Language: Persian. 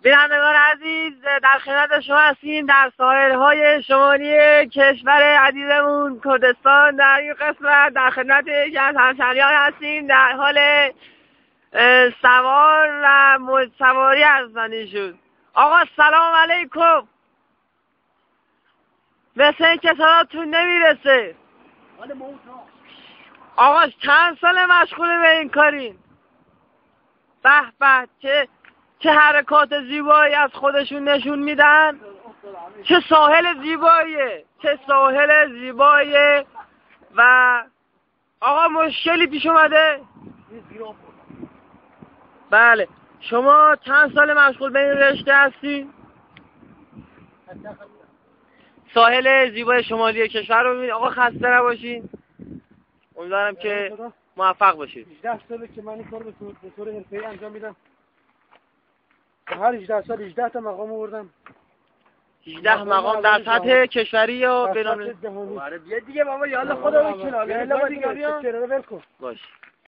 بینندگان عزیز، در خدمت شما هستیم در ساحل‌های شمالی کشور عزیزمون کردستان. در این قسمت در خدمت یکی از همشهریان هستیم در حال سوار و سواری ارزانی شد. آقا سلام علیکم. مثل این که صداتون نمیرسه. آقا چند سال مشغول به این کارین؟ به به، چه حرکات زیبایی از خودشون نشون میدن. چه ساحل زیباییه، چه ساحل زیباییه. و آقا مشکلی پیش اومده؟ بله. شما چند سال مشغول به این رشته هستی؟ ساحل زیبای شمالی کشور رو میبینید. آقا خسته نباشین، امیدوارم که موفق باشید. 18 ساله که من این کار به طور حرفه‌ای انجام میدم. هر 18 سال 18 تا مقام آوردم. 18 مقام در سطح کشوری یا بین‌المللی؟ آره بیا دیگه بابا، یالا خدا وکیل. یالا دیگه ول کن. باش.